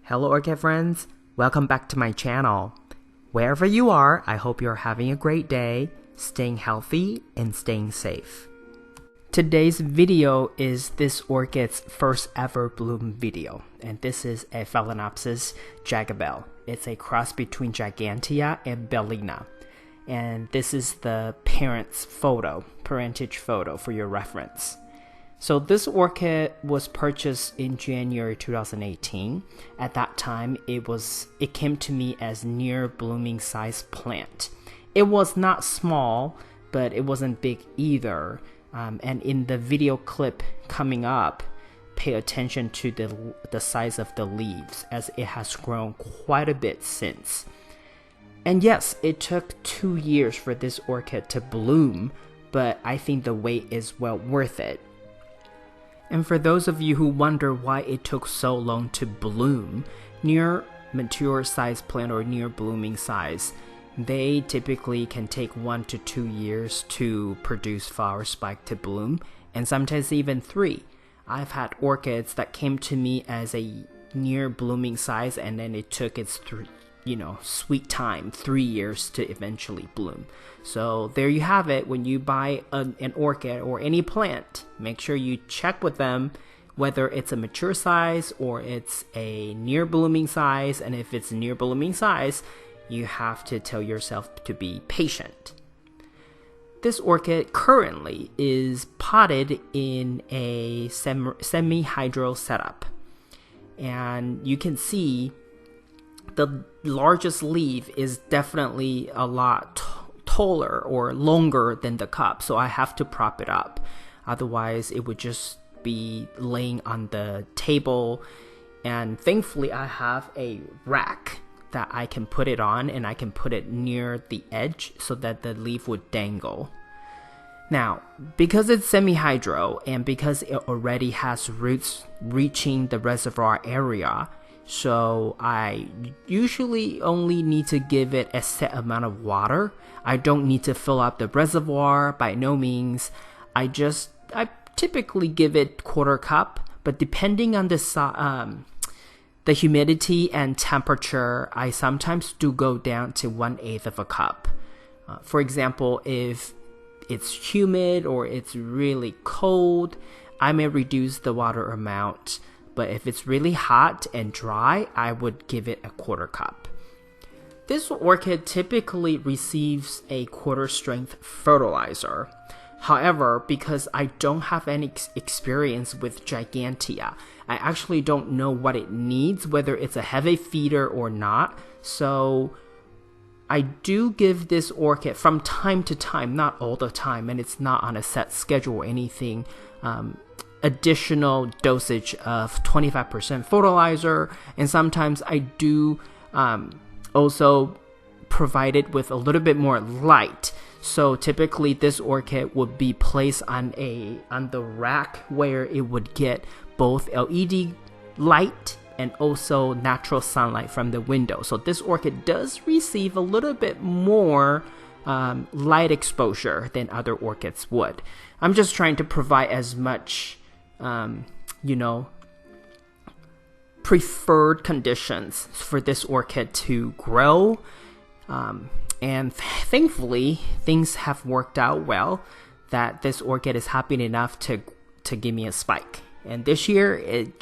Hello Orchid friends, welcome back to my channel. Wherever you are, I hope you're having a great day, staying healthy and staying safe. Today's video is this orchid's first ever bloom video, and this is a Phalaenopsis Gigabell. It's a cross between gigantea and bellina, and this is the parent's photo, parentage photo for your reference. So this orchid was purchased in January 2018. At that time, it came to me as near blooming size plant. It was not small, but it wasn't big either. And in the video clip coming up, pay attention to the size of the leaves, as it has grown quite a bit since. And yes, it took 2 years for this orchid to bloom, but I think the wait is well worth it. And for those of you who wonder why it took so long to bloom, near mature size plant or near blooming size, they typically can take 1 to 2 years to produce flower spike to bloom, and sometimes even 3. I've had orchids that came to me as a near blooming size, and then it took its sweet time, 3 years to eventually bloom. So there you have it. When you buy an orchid or any plant, make sure you check with them whether it's a mature size or it's a near blooming size. And if it's near blooming size, you have to tell yourself to be patient. This orchid currently is potted in a semi-hydro setup, and you can see the largest leaf is definitely a lot taller or longer than the cup, so I have to prop it up. Otherwise, it would just be laying on the table. And thankfully, I have a rack that I can put it on, and I can put it near the edge so that the leaf would dangle. Now, because it's semi-hydro and because it already has roots reaching the reservoir area, so I usually only need to give it a set amount of water. I don't need to fill up the reservoir by no means. I typically give it 1/4 cup, but depending on the humidity and temperature, I sometimes do go down to 1/8 of a cup. For example, if it's humid or it's really cold, I may reduce the water amount. But if it's really hot and dry, I would give it a 1/4 cup. This orchid typically receives a 1/4 strength fertilizer. However, because I don't have any experience with gigantea, I actually don't know what it needs, whether it's a heavy feeder or not. So I do give this orchid from time to time, not all the time, and it's not on a set schedule or anything, additional dosage of 25% fertilizer, and sometimes I do also provide it with a little bit more light. So typically this orchid would be placed on the rack where it would get both LED light and also natural sunlight from the window. So this orchid does receive a little bit more light exposure than other orchids would. I'm just trying to provide as much preferred conditions for this orchid to grow, and thankfully things have worked out well, that this orchid is happy enough to give me a spike, and this year it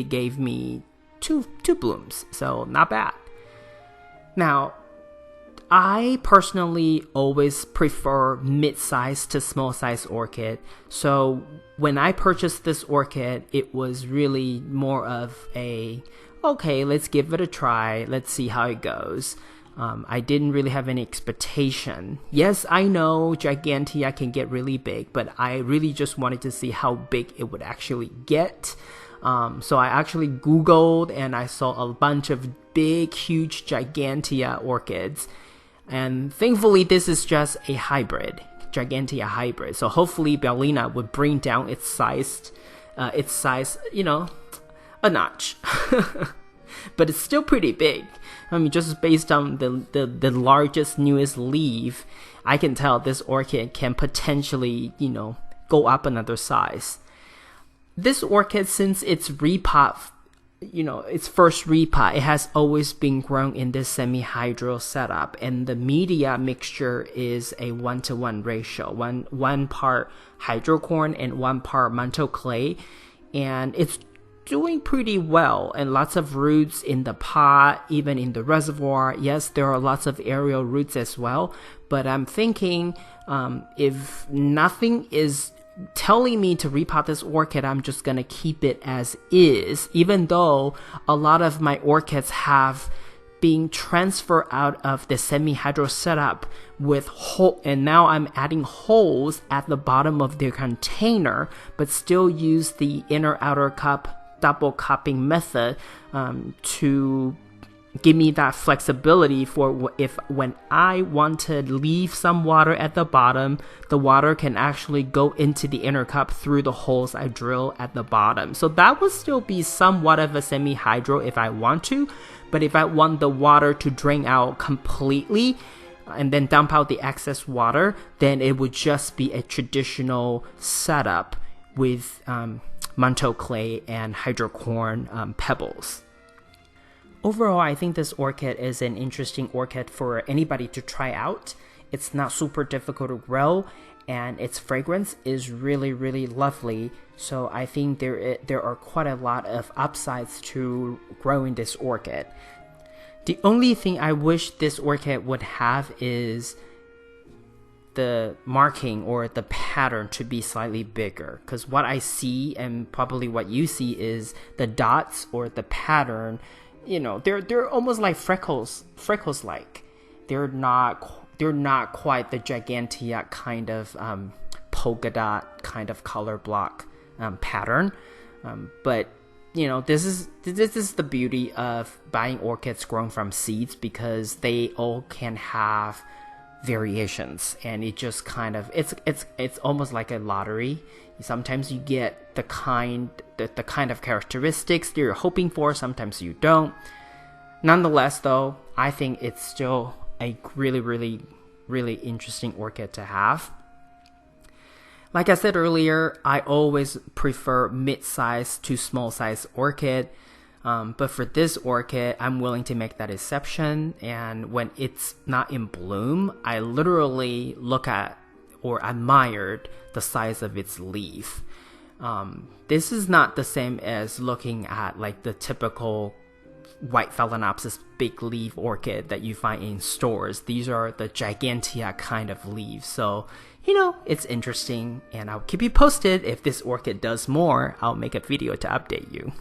gave me two blooms, so not bad. Now, I personally always prefer mid-size to small-size orchid. So when I purchased this orchid, it was really more of okay, let's give it a try. Let's see how it goes. I didn't really have any expectation. Yes, I know gigantea can get really big, but I really just wanted to see how big it would actually get. So I actually Googled and I saw a bunch of big, huge gigantea orchids. And thankfully, this is just a hybrid, gigantea hybrid. So hopefully, bellina would bring down its size, a notch. But it's still pretty big. I mean, just based on the largest, newest leaf, I can tell this orchid can potentially, go up another size. This orchid, since its repot its first repot, it has always been grown in this semi-hydro setup, and the media mixture is a 1-to-1 ratio, one part hydrocorn and 1 part manto clay, and it's doing pretty well, and lots of roots in the pot, even in the reservoir. Yes, there are lots of aerial roots as well, but I'm thinking if nothing is telling me to repot this orchid, I'm just gonna keep it as is, even though a lot of my orchids have been transferred out of the semi-hydro setup with hole, and now I'm adding holes at the bottom of their container, but still use the inner outer cup double cupping method to give me that flexibility for if when I want to leave some water at the bottom, the water can actually go into the inner cup through the holes I drill at the bottom. So that would still be somewhat of a semi-hydro if I want to, but if I want the water to drain out completely and then dump out the excess water, then it would just be a traditional setup with manto clay and hydrocorn pebbles. Overall, I think this orchid is an interesting orchid for anybody to try out. It's not super difficult to grow, and its fragrance is really, really lovely. So I think there are quite a lot of upsides to growing this orchid. The only thing I wish this orchid would have is the marking or the pattern to be slightly bigger, because what I see, and probably what you see, is the dots or the pattern. They're almost like freckles like. They're not quite the gigantea kind of polka dot kind of color block pattern. But this is the beauty of buying orchids grown from seeds, because they all can have variations, and it just kind of it's almost like a lottery. Sometimes you get the kind of characteristics that you're hoping for, sometimes you don't. Nonetheless, though, I think it's still a really, really, really interesting orchid to have. Like I said earlier, I always prefer mid-size to small-size orchid. But for this orchid, I'm willing to make that exception. And when it's not in bloom, I literally look at or admired the size of its leaf. This is not the same as looking at like the typical white Phalaenopsis big leaf orchid that you find in stores. These are the gigantea kind of leaves. So, it's interesting, and I'll keep you posted. If this orchid does more, I'll make a video to update you.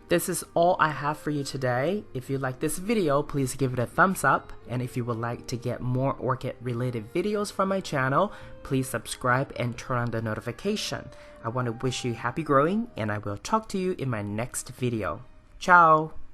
This is all I have for you today. If you like this video, please give it a thumbs up. And if you would like to get more orchid related videos from my channel, please subscribe and turn on the notification. I want to wish you happy growing, and I will talk to you in my next video. Ciao!